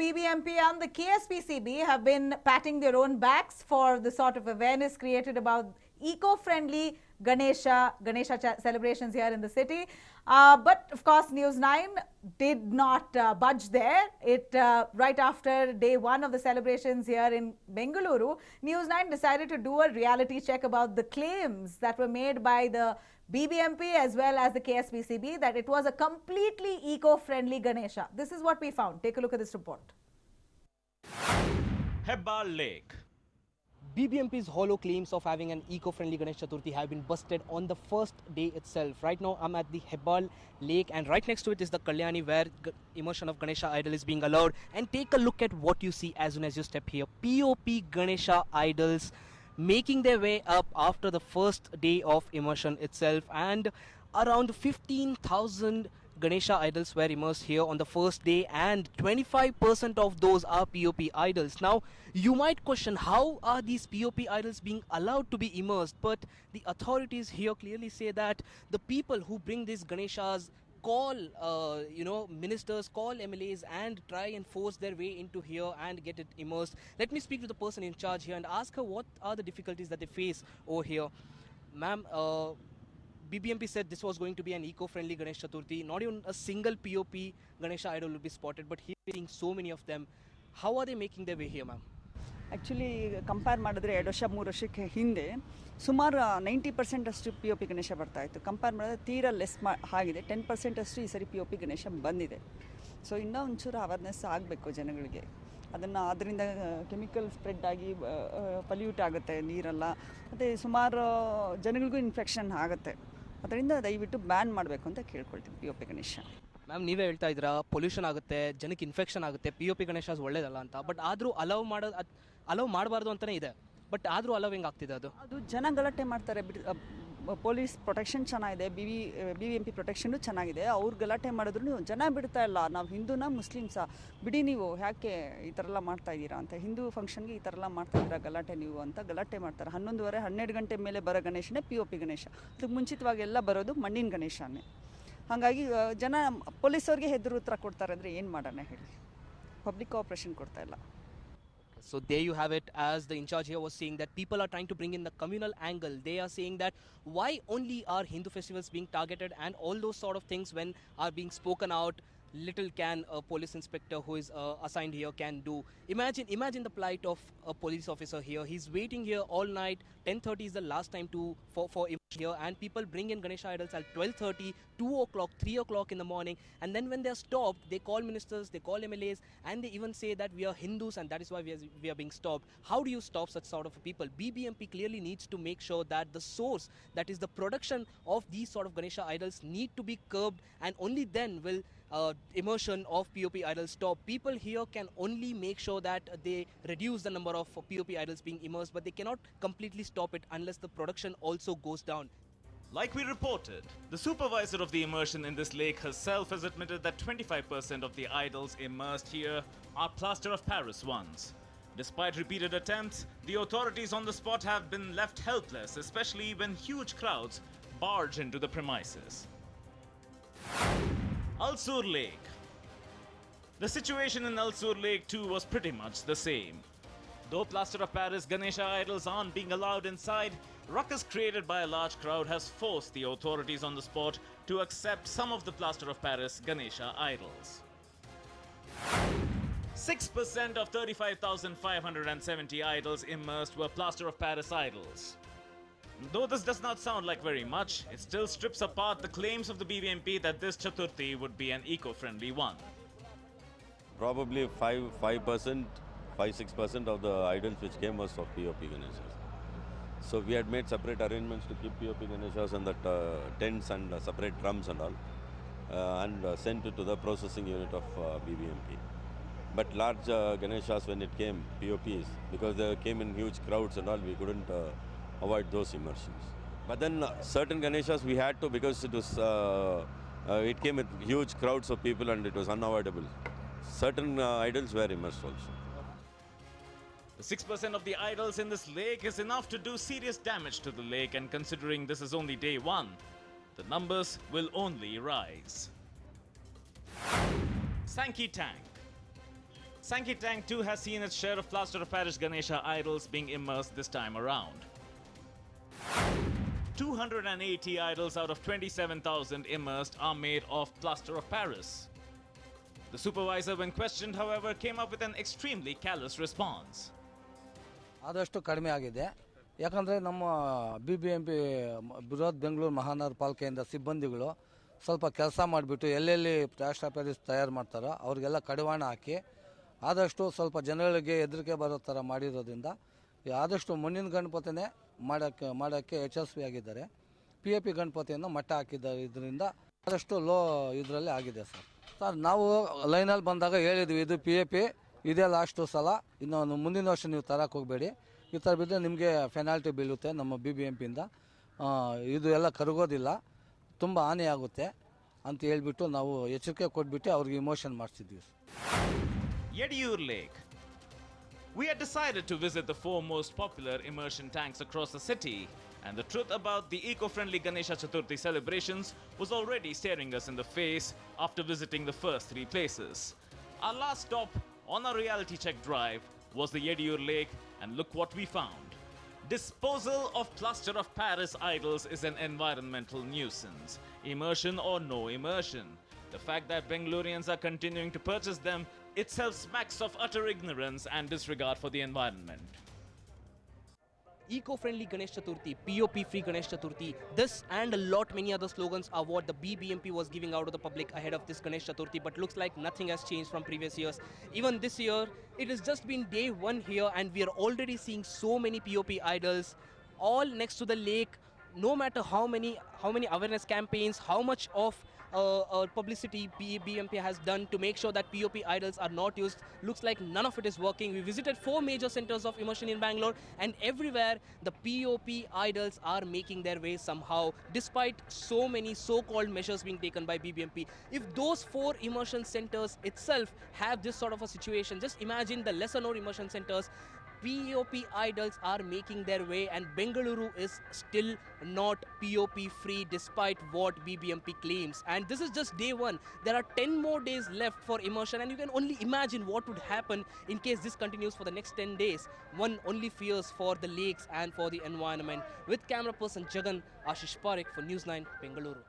BBMP and the KSPCB have been patting their own backs for the sort of awareness created about eco-friendly Ganesha celebrations here in the city. But of course, News9 did not budge there. Right after day one of the celebrations here in Bengaluru, News9 decided to do a reality check about the claims that were made by the BBMP as well as the KSPCB that it was a completely eco-friendly Ganesha. This is what we found. Take a look at this report. Hebbal Lake. BBMP's hollow claims of having an eco-friendly Ganesh Chaturthi have been busted on the first day itself. Right now, I'm at the Hebbal Lake, and right next to it is the Kalyani, where immersion of Ganesha idol is being allowed. And take a look at what you see as soon as you step here. PoP Ganesha idols making their way up after the first day of immersion itself, and around 15,000 Ganesha idols were immersed here on the first day, and 25% of those are PoP idols. Now, you might question, how are these PoP idols being allowed to be immersed? But the authorities here clearly say that the people who bring these Ganeshas call, ministers, call MLAs and try and force their way into here and get it immersed. Let me speak to the person in charge here and ask her what are the difficulties that they face over here. Ma'am, BBMP said this was going to be an eco-friendly Ganesh Chaturthi. Not even a single PoP Ganesha idol will be spotted, but here seeing so many of them. How are they making their way here, ma'am? Actually compare ಮಾಡಿದ್ರೆ 2 ವರ್ಷ 3 ವರ್ಷಕ್ಕೆ ಹಿಂದೆ ಸುಮಾರು 90% ಅಷ್ಟು P O P Ganesha ಬರ್ತಾಯಿತ್ತು. Compare ಮಾಡಿದ್ರೆ ತೀರಾ less ಆಗಿದೆ. 10% ಅಷ್ಟು ಈ ಸರಿ ಪಿ ಒ ಪಿ ಗಣೇಶ ಬಂದಿದೆ. ಸೊ ಇನ್ನೂ ಒಂಚೂರು ಅವೇರ್ನೆಸ್ ಆಗಬೇಕು ಜನಗಳಿಗೆ. ಅದರಿಂದ ಕೆಮಿಕಲ್ ಸ್ಪ್ರೆಡ್ ಆಗಿ ಪಲ್ಯೂಟ್ ಆಗುತ್ತೆ ನೀರೆಲ್ಲ, ಮತ್ತು ಸುಮಾರು ಜನಗಳಿಗೂ ಇನ್ಫೆಕ್ಷನ್ ಆಗುತ್ತೆ. ಅದರಿಂದ ದಯವಿಟ್ಟು ಬ್ಯಾನ್ ಮಾಡಬೇಕು ಅಂತ ಕೇಳ್ಕೊಳ್ತೀವಿ P O P Ganesha. Ma'am, ನೀವೇ ಹೇಳ್ತಾ ಇದ್ದೀರಾ ಪೊಲ್ಯೂಷನ್ ಆಗುತ್ತೆ, ಜನಕ್ಕೆ ಇನ್ಫೆಕ್ಷನ್ ಆಗುತ್ತೆ, PoP ಗಣೇಶ ಒಳ್ಳೇದಲ್ಲ ಅಂತ. ಬಟ್ ಆದರೂ ಅಲೌ ಮಾಡಬಾರ್ದು ಅಂತಲೇ ಇದೆ. ಬಟ್ ಆದರೂ ಅಲೌ ಹೆಂಗೆ ಆಗ್ತಿದೆ? ಅದು ಜನ ಗಲಾಟೆ ಮಾಡ್ತಾರೆ. ಪೊಲೀಸ್ ಪ್ರೊಟೆಕ್ಷನ್ ಚೆನ್ನಾಗಿದೆ, BBMP ಪ್ರೊಟೆಕ್ಷನ್ನು ಚೆನ್ನಾಗಿದೆ. ಅವ್ರು ಗಲಾಟೆ ಮಾಡಿದ್ರು ಜನ ಬಿಡ್ತಾ ಇಲ್ಲ. ನಾವು ಹಿಂದೂನ ಮುಸ್ಲಿಮ್ಸಾ, ಬಿಡಿ ನೀವು ಯಾಕೆ ಈ ಥರ ಎಲ್ಲ ಮಾಡ್ತಾಯಿದ್ದೀರಾ ಅಂತ. ಹಿಂದೂ ಫಂಕ್ಷನ್ಗೆ ಈ ಥರ ಎಲ್ಲ ಮಾಡ್ತಾಯಿದ್ದೀರಾ ಗಲಾಟೆ ನೀವು ಅಂತ ಗಲಾಟೆ ಮಾಡ್ತಾರೆ. 11:30 12 ಗಂಟೆ ಮೇಲೆ ಬರೋ ಗಣೇಶನೇ PoP ಗಣೇಶ. ಅದಕ್ಕೆ ಮುಂಚಿತವಾಗಿ ಎಲ್ಲ ಬರೋದು ಮಣ್ಣಿನ ಗಣೇಶನೇ. ಹಾಗಾಗಿ ಜನ ಪೊಲೀಸವ್ರಿಗೆ ಹೆದರು ಉತ್ತರ ಕೊಡ್ತಾರೆ ಅಂದರೆ ಏನು ಮಾಡೋಣ ಹೇಳಿ. ಪಬ್ಲಿಕ್ ಕೋಆಪ್ರೇಷನ್ ಕೊಡ್ತಾ ಇಲ್ಲ. So there you have it, as the in charge here was saying that people are trying to bring in the communal angle. They are saying that why only are Hindu festivals being targeted and all those sort of things when are being spoken out, little can a police inspector who is assigned here can do. Imagine the plight of a police officer here. He's waiting here all night. 10:30 is the last time for here, and people bring in Ganesha idols at 12:30, 2 o'clock, 3 o'clock in the morning, and then when they're stopped, they call ministers, they call MLAs, and they even say that we are Hindus and that is why we are being stopped. How do you stop such sort of people? BBMP clearly needs to make sure that the source, that is the production of these sort of Ganesha idols, need to be curbed, and only then will immersion of PoP idols stop. People here can only make sure that they reduce the number of PoP idols being immersed, but they cannot completely stop it unless the production also goes down. Like we reported, the supervisor of the immersion in this lake herself has admitted that 25% of the idols immersed here are plaster of Paris ones. Despite repeated attempts, the authorities on the spot have been left helpless, especially when huge crowds barge into the premises. Alsur Lake. The situation in Alsur Lake too was pretty much the same. Though plaster of Paris Ganesha idols aren't being allowed inside, ruckus created by a large crowd has forced the authorities on the spot to accept some of the plaster of Paris Ganesha idols. 6% of 35,570 idols immersed were plaster of Paris idols. Though this does not sound like very much, it still strips apart the claims of the BBMP that this Chaturthi would be an eco-friendly one. Probably 5-6% of the idols which came was of PoP Ganeshas. So we had made separate arrangements to keep PoP Ganeshas and the tents and separate drums and all, and sent it to the processing unit of BBMP. But large Ganeshas, when it came, PoPs, because they came in huge crowds and all, we couldn't avoid those immersions. But then certain Ganeshas we had to, because it came with huge crowds of people and it was unavoidable. Certain idols were immersed also. The 6% of the idols in this lake is enough to do serious damage to the lake, and considering this is only day one, the numbers will only rise. Sankey Tank. Sankey Tank too has seen its share of plaster of Paris Ganesha idols being immersed this time around. 280 idols out of 27,000 immersed are made of plaster of Paris. The supervisor, when questioned, however, came up with an extremely callous response. ಆದಷ್ಟು ಕಡಿಮೆ ಆಗಿದೆ ಯಾಕಂದರೆ ನಮ್ಮ BBMP ಬೃಹತ್ ಬೆಂಗಳೂರು ಮಹಾನಗರ ಪಾಲಿಕೆಯಿಂದ ಸಿಬ್ಬಂದಿಗಳು ಸ್ವಲ್ಪ ಕೆಲಸ ಮಾಡಿಬಿಟ್ಟು ಎಲ್ಲೆಲ್ಲಿ ಪ್ಲಾಸ್ಟರ್ ಆಫ್ ಪ್ಯಾರಿಸ್ ತಯಾರು ಮಾಡ್ತಾರೋ ಅವ್ರಿಗೆಲ್ಲ ಕಡಿವಾಣ ಹಾಕಿ ಆದಷ್ಟು ಸ್ವಲ್ಪ ಜನಗಳಿಗೆ ಹೆದರಿಕೆ ಬರೋ ಥರ ಮಾಡಿರೋದ್ರಿಂದ ಆದಷ್ಟು ಮಣ್ಣಿನ ಗಣಪತಿನೇ ಮಾಡೋಕ್ಕೆ ಯಶಸ್ವಿಯಾಗಿದ್ದಾರೆ. POP ಗಣಪತಿಯನ್ನು ಮಟ್ಟ ಹಾಕಿದ್ದಾರೆ. ಇದರಿಂದ ಆದಷ್ಟು ಲೋ ಇದರಲ್ಲಿ ಆಗಿದೆ ಸರ್. ನಾವು ಲೈನಲ್ಲಿ ಬಂದಾಗ ಹೇಳಿದ್ವಿ ಇದು POP ಇದೇ ಲಾಸ್ಟು ಸಲ, ಇನ್ನು ಮುಂದಿನ ವರ್ಷ ನೀವು ತರಕ್ಕೆ ಹೋಗಬೇಡಿ, ಈ ಥರ ಬಿದ್ದರೆ ನಿಮಗೆ ಪೆನಾಲ್ಟಿ ಬೀಳುತ್ತೆ ನಮ್ಮ BBMPಯಿಂದ, ಇದು ಎಲ್ಲ ಕರಗೋದಿಲ್ಲ, ತುಂಬ ಹಾನಿಯಾಗುತ್ತೆ ಅಂತ ಹೇಳ್ಬಿಟ್ಟು ನಾವು ಎಚ್ಚರಿಕೆ ಕೊಟ್ಬಿಟ್ಟು ಅವ್ರಿಗೆ emotion ಮಾಡಿಸಿದ್ವಿ. Yediyur Lake. We had decided to visit the four most popular immersion tanks across the city, and the truth about the eco-friendly Ganesha Chaturthi celebrations was already staring us in the face after visiting the first three places. Our last stop on our reality check drive was the Yediyur Lake, and look what we found. Disposal of plaster of Paris idols is an environmental nuisance. Immersion or no immersion. The fact that Bengalurians are continuing to purchase them itself smacks of utter ignorance and disregard for the environment. Eco-friendly Ganesh Chaturthi, POP-free Ganesh Chaturthi, this and a lot many other slogans are what the BBMP was giving out to the public ahead of this Ganesh Chaturthi, but looks like nothing has changed from previous years. Even this year, it has just been day one here and we are already seeing so many POP idols all next to the lake. No matter how many awareness campaigns, how much of publicity BBMP has done to make sure that POP idols are not used, looks like none of it is working. We visited 4 major centers of immersion in Bangalore, and everywhere the POP idols are making their way somehow, despite so many so-called measures being taken by BBMP. If those 4 immersion centers itself have this sort of a situation, just imagine the lesser known immersion centers. POP idols are making their way, and Bengaluru is still not POP free despite what BBMP claims. And this is just day one. There are 10 more days left for immersion, and you can only imagine what would happen in case this continues for the next 10 days. One only fears for the lakes and for the environment. With camera person Jagan, Ashish Parekh for News9, Bengaluru.